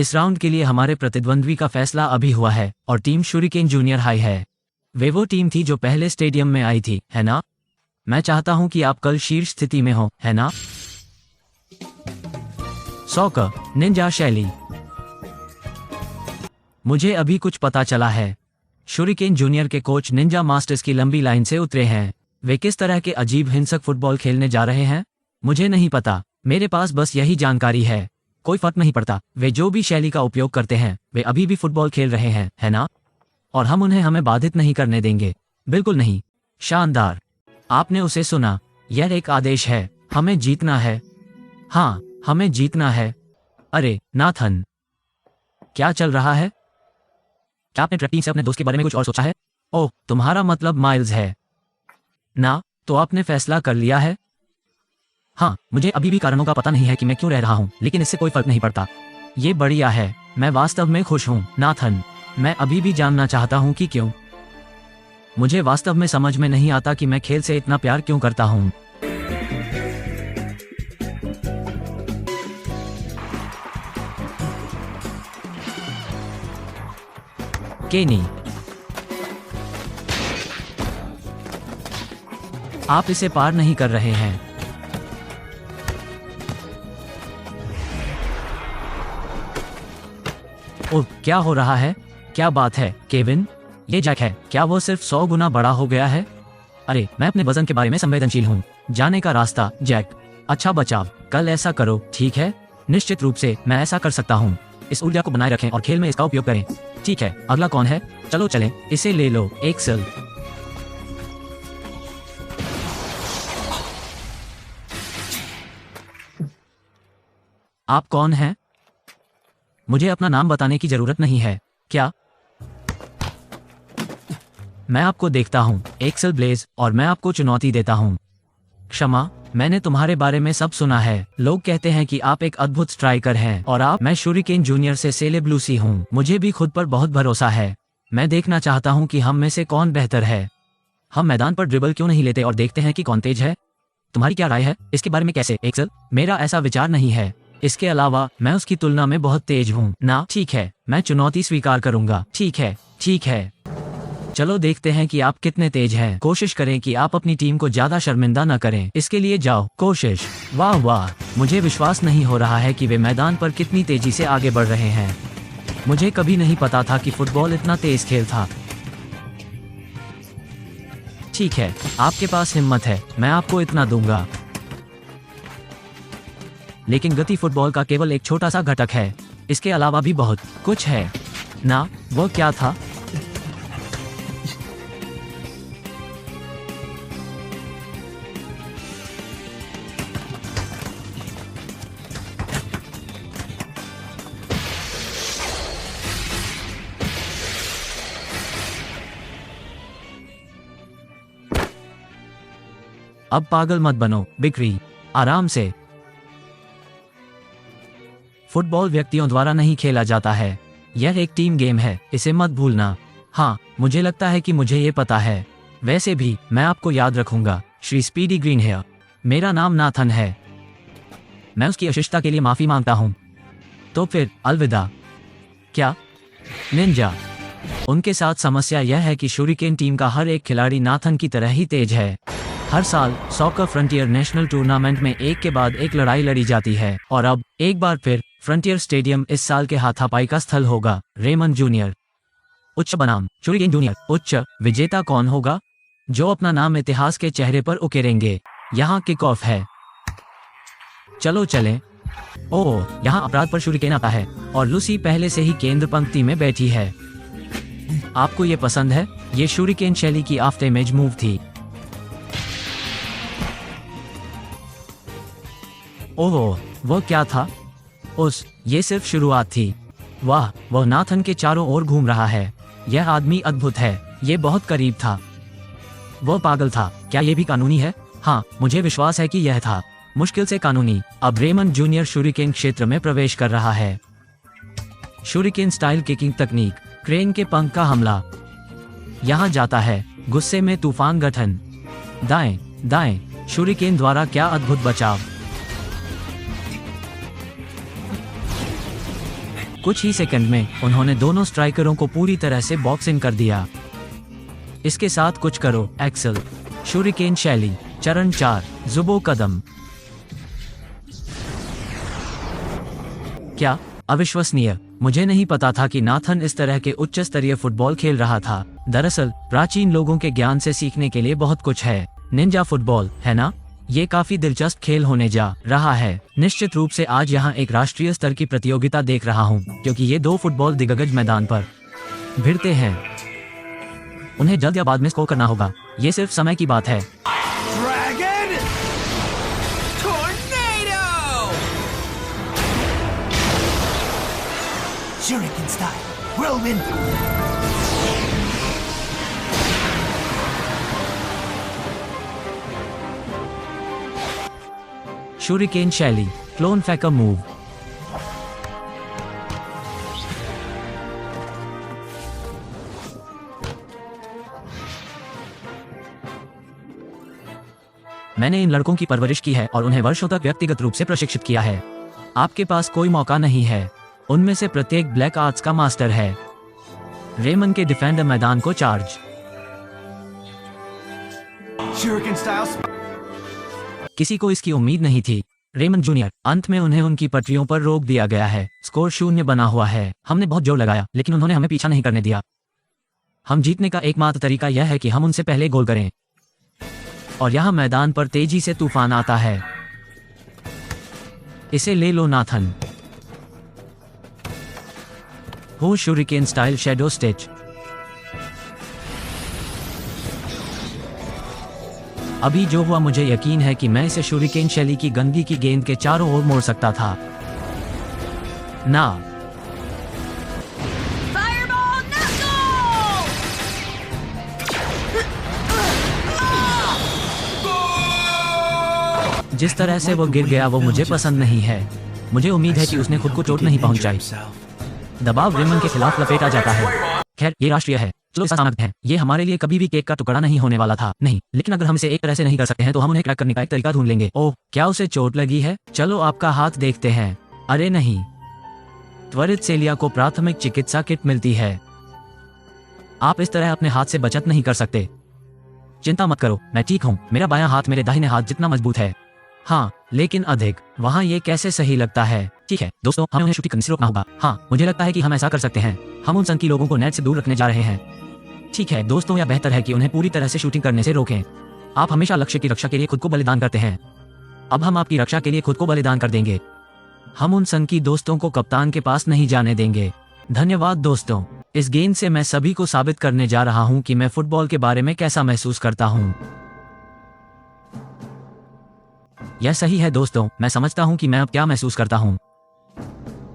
इस राउंड के लिए हमारे प्रतिद्वंद्वी का फैसला अभी हुआ है और टीम शूरिकेन जूनियर हाई है। वे वो टीम थी जो पहले स्टेडियम में आई थी, है ना? मैं चाहता हूं कि आप कल शीर्ष स्थिति में हो, है ना? सॉकर निंजा शैली। मुझे अभी कुछ पता चला है। शूरिकेन जूनियर के कोच निंजा मास्टर्स की लंबी लाइन से उतरे हैं। वे किस तरह के अजीब हिंसक फुटबॉल खेलने जा रहे हैं मुझे नहीं पता। मेरे पास बस यही जानकारी है। कोई फर्क नहीं पड़ता वे जो भी शैली का उपयोग करते हैं, वे अभी भी फुटबॉल खेल रहे हैं, है ना? और हम उन्हें हमें बाधित नहीं करने देंगे। बिल्कुल नहीं। शानदार। आपने उसे सुना। यह एक आदेश है। हमें जीतना है। हाँ, हमें जीतना है। अरे नाथन, क्या चल रहा है? क्या आपने ट्रैक टीम से अपने दोस्त के बारे में कुछ और सोचा है? ओह, तुम्हारा मतलब माइल्स है ना? तो आपने फैसला कर लिया है? हाँ, मुझे अभी भी कारणों का पता नहीं है कि मैं क्यों रह रहा हूँ, लेकिन इससे कोई फर्क नहीं पड़ता। ये बढ़िया है। मैं वास्तव में खुश हूँ नाथन। मैं अभी भी जानना चाहता हूँ कि क्यों। मुझे वास्तव में समझ में नहीं आता कि मैं खेल से इतना प्यार क्यों करता हूँ। केनी, आप इसे पार नहीं कर रहे हैं। ओह, क्या हो रहा है? क्या बात है केविन? ये जैक है। क्या वो सिर्फ 100 गुना बड़ा हो गया है? अरे, मैं अपने वजन के बारे में संवेदनशील हूँ। जाने का रास्ता जैक। अच्छा बचाव। कल ऐसा करो, ठीक है? निश्चित रूप से मैं ऐसा कर सकता हूँ। इस ऊर्जा को बनाए रखें और खेल में इसका उपयोग करें। ठीक है, अगला कौन है? चलो चलें, इसे ले लो एक्सेल। आप कौन हैं? मुझे अपना नाम बताने की जरूरत नहीं है क्या? मैं आपको देखता हूँ एक्सेल ब्लेज, और मैं आपको चुनौती देता हूँ। क्षमा, मैंने तुम्हारे बारे में सब सुना है। लोग कहते हैं कि आप एक अद्भुत स्ट्राइकर हैं और मैं शूरिकेन जूनियर से सेलेब्लूसी हूँ। मुझे भी खुद पर बहुत भरोसा है। मैं देखना चाहता हूँ कि हम में से कौन बेहतर है। हम मैदान पर ड्रिबल क्यों नहीं लेते और देखते हैं कि कौन तेज है? तुम्हारी क्या राय है इसके बारे में? कैसे एक्सेल? मेरा ऐसा विचार नहीं है। इसके अलावा मैं उसकी तुलना में बहुत तेज हूँ ना? ठीक है, मैं चुनौती स्वीकार करूंगा। ठीक है, ठीक है। चलो देखते हैं कि आप कितने तेज हैं। कोशिश करें कि आप अपनी टीम को ज्यादा शर्मिंदा न करें। इसके लिए जाओ, कोशिश। वाह वाह, मुझे विश्वास नहीं हो रहा है कि वे मैदान पर कितनी तेजी से आगे बढ़ रहे हैं। मुझे कभी नहीं पता था कि फुटबॉल इतना तेज खेल था। ठीक है, आपके पास हिम्मत है, मैं आपको इतना दूंगा। लेकिन गति फुटबॉल का केवल एक छोटा सा घटक है। इसके अलावा भी बहुत कुछ है ना? वो क्या था? अब पागल मत बनो बिक्री, आराम से। फुटबॉल व्यक्तियों द्वारा नहीं खेला जाता है। यह एक टीम गेम है, इसे मत भूलना। हाँ, मुझे लगता है कि मुझे ये पता है। वैसे भी मैं आपको याद रखूंगा, श्री स्पीडी ग्रीन हेयर। मेरा नाम नाथन है। मैं उसकी अशिष्टता के लिए माफी मांगता हूँ। तो फिर अलविदा। क्या? निंजा। उनके साथ समस्या यह है कि शूरिकेन टीम का हर एक खिलाड़ी नाथन की तरह ही तेज है। हर साल सॉकर फ्रंटियर नेशनल टूर्नामेंट में एक के बाद एक लड़ाई लड़ी जाती है, और अब एक बार फिर फ्रंटियर स्टेडियम इस साल के हाथापाई का स्थल होगा। रेमंड जूनियर उच्च बनाम शूरिकेन जूनियर उच्च विजेता कौन होगा, जो अपना नाम इतिहास के चेहरे पर उकेरेंगे? यहाँ किक ऑफ है। चलो चलें। ओह, यहाँ अपराध पर शूरिकेन आता है और लूसी पहले से ही केंद्र पंक्ति में बैठी है। आपको ये पसंद है? ये शूरिकेन शैली की आफ्टर इमेज मूव थी। ओह, वो क्या था? ये सिर्फ शुरुआत थी। वाह, वह नाथन के चारों ओर घूम रहा है। यह आदमी अद्भुत है। ये बहुत करीब था। वो पागल था। क्या ये भी कानूनी है? हाँ, मुझे विश्वास है कि यह था। मुश्किल से कानूनी। अब रेमंड जूनियर शूरिकेन क्षेत्र में प्रवेश कर रहा है। शूरिकेन स्टाइल किकिंग तकनीक, क्रेन के पंख का हमला। यहाँ जाता है। गुस्से में तूफान गठन। दाएं दाएं, शूरिकेन द्वारा क्या अद्भुत बचाव। कुछ ही सेकंड में उन्होंने दोनों स्ट्राइकरों को पूरी तरह से बॉक्सिंग कर दिया। इसके साथ कुछ करो एक्सल, शूरिकेन शैली, चरण 4, जुबो कदम। क्या अविश्वसनीय! मुझे नहीं पता था कि नाथन इस तरह के उच्च स्तरीय फुटबॉल खेल रहा था। दरअसल प्राचीन लोगों के ज्ञान से सीखने के लिए बहुत कुछ है। निंजा फुटबॉल, है ना? ये काफी दिलचस्प खेल होने जा रहा है। निश्चित रूप से आज यहाँ एक राष्ट्रीय स्तर की प्रतियोगिता देख रहा हूँ, क्योंकि ये 2 फुटबॉल दिग्गज मैदान पर भिड़ते हैं। उन्हें जल्द या बाद में स्कोर करना होगा, ये सिर्फ समय की बात है। Shuriken style, whirlwind. शूरिकेन शैली, क्लोन फैकर मूव। मैंने इन लड़कों की परवरिश की है और उन्हें वर्षों तक व्यक्तिगत रूप से प्रशिक्षित किया है। आपके पास कोई मौका नहीं है। उनमें से प्रत्येक ब्लैक आर्ट्स का मास्टर है। रेमन के डिफेंडर मैदान को चार्ज। किसी को इसकी उम्मीद नहीं थी। रेमन जूनियर, अंत में उन्हें उनकी पटरियों पर रोक दिया गया है। स्कोर 0 बना हुआ है। हमने बहुत जोर लगाया, लेकिन उन्होंने हमें पीछा नहीं करने दिया। हम जीतने का एकमात्र तरीका यह है कि हम उनसे पहले गोल करें। और यहाँ मैदान पर तेजी से तूफान आता है। इसे ले लो नाथन। हो शूरिकेन स्टाइल शैडो स्टिच। अभी जो हुआ, मुझे यकीन है कि मैं इसे शूरिकेन शैली की गंदी की गेंद के चारों ओर मोड़ सकता था। ना, जिस तरह से वो गिर गया वो मुझे पसंद नहीं है। मुझे उम्मीद है कि उसने खुद को चोट नहीं पहुंचाई। दबाव रेमन के खिलाफ लपेटा जाता है। खैर, ये राष्ट्रीय है, चलो इसका स्वागत है। ये हमारे लिए कभी भी केक का टुकड़ा नहीं होने वाला था। नहीं, लेकिन अगर हम इसे एक तरह से नहीं कर सकते हैं तो हम उन्हें क्रैक करने का एक तरीका ढूंढ लेंगे। ओह, क्या उसे चोट लगी है? चलो आपका हाथ देखते हैं। अरे नहीं, त्वरित सेलिया को प्राथमिक चिकित्सा किट मिलती है। आप इस तरह अपने हाथ से बचत नहीं कर सकते। चिंता मत करो, मैं ठीक हूँ। मेरा बायां हाथ मेरे दाहिने हाथ जितना मजबूत है। हाँ, लेकिन अधिक। वहाँ ये कैसे सही लगता है? ठीक है दोस्तों, हमें उन्हें शूटिंग करने से रोकना होगा। हाँ, मुझे लगता है कि हम ऐसा कर सकते हैं। हम उन संकी लोगों को नेट से दूर रखने जा रहे हैं। ठीक है दोस्तों, यह बेहतर है कि उन्हें पूरी तरह से शूटिंग करने से रोकें। आप हमेशा लक्ष्य की रक्षा के लिए खुद को बलिदान करते हैं। अब हम आपकी रक्षा के लिए खुद को बलिदान कर देंगे। हम उन संकी दोस्तों को कप्तान के पास नहीं जाने देंगे। धन्यवाद दोस्तों। इस गेंद से मैं सभी को साबित करने जा रहा हूँ कि मैं फुटबॉल के बारे में कैसा महसूस करता हूँ। यह सही है दोस्तों, मैं समझता हूँ कि मैं अब क्या महसूस करता हूँ।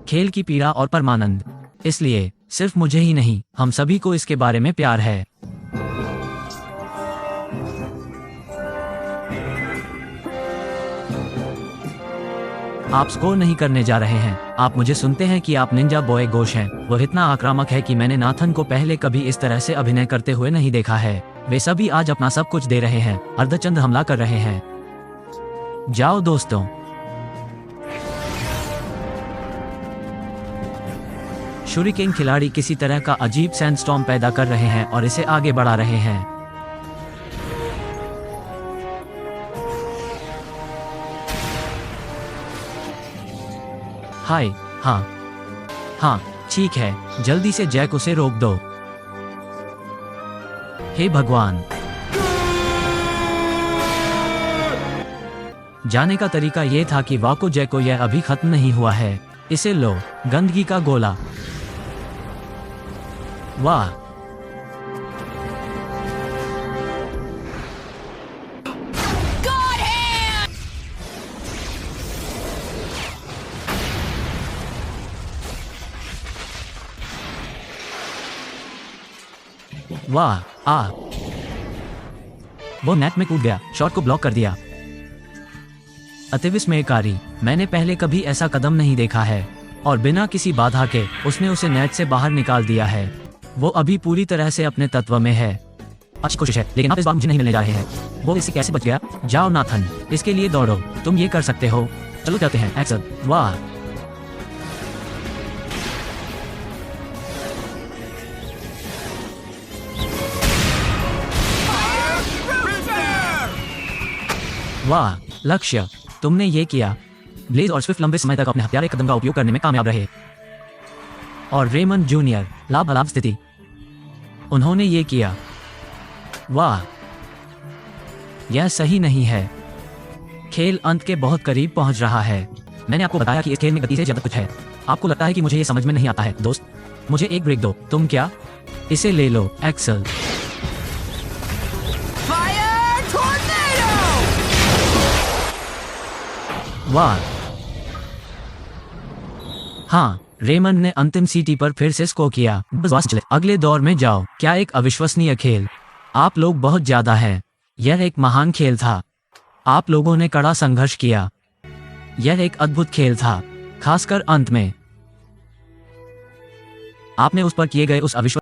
खेल की पीड़ा और परमानंद। इसलिए सिर्फ मुझे ही नहीं, हम सभी को इसके बारे में प्यार है। आप स्कोर नहीं करने जा रहे हैं। आप मुझे सुनते हैं कि आप निंजा बॉय गोश हैं। वो इतना आक्रामक है कि मैंने नाथन को पहले कभी इस तरह से अभिनय करते हुए नहीं देखा है। वे सभी आज अपना सब कुछ दे रहे हैं, अर्धचंद्र हमला कर रहे हैं। जाओ दोस्तों। शूरिकेन खिलाड़ी किसी तरह का अजीब सैंडस्टॉर्म पैदा कर रहे हैं और इसे आगे बढ़ा रहे हैं। हाय, हाँ, ठीक है, जल्दी से जैक उसे रोक दो। हे भगवान। जाने का तरीका यह था कि वाको जैको, यह अभी खत्म नहीं हुआ है। इसे लो, गंदगी का गोला। वाह, वाह, वो नेट में कूद गया, शॉट को ब्लॉक कर दिया। अतिविस्मयकारी, मैंने पहले कभी ऐसा कदम नहीं देखा है। और बिना किसी बाधा के उसने उसे नेट से बाहर निकाल दिया है। वो अभी पूरी तरह से अपने तत्व में है। अच्छी कोशिश है, लेकिन आप इस बार मुझे नहीं मिलने जा रहे हैं। वो इससे कैसे बच गया? जाओ नाथन, इसके लिए दौड़ो, तुम ये कर सकते हो। चलो जाते हैं एक्सल। वाह, वाह लक्ष्य, तुमने ये किया। ब्लेज और स्विफ्ट लंबे समय तक अपने हत्यारे कदम का उपयोग करने में कामयाब रहे। और रेमंड जूनियर लाभ स्थिति, उन्होंने ये किया। वाह, यह सही नहीं है। खेल अंत के बहुत करीब पहुंच रहा है। मैंने आपको बताया कि इस खेल में गति से ज्यादा कुछ है। आपको लगता है कि मुझे ये समझ में नहीं आता है दोस्त? मुझे एक ब्रेक दो। तुम क्या? इसे ले लो एक्सल। Fire tornado! वाह, हाँ, रेमंड ने अंतिम सीटी पर फिर से स्कोर किया। बस चले, अगले दौर में जाओ। क्या एक अविश्वसनीय खेल। आप लोग बहुत ज्यादा हैं। यह एक महान खेल था। आप लोगों ने कड़ा संघर्ष किया। यह एक अद्भुत खेल था, खासकर अंत में। आपने उस पर किए गए उस अविश्वसनीय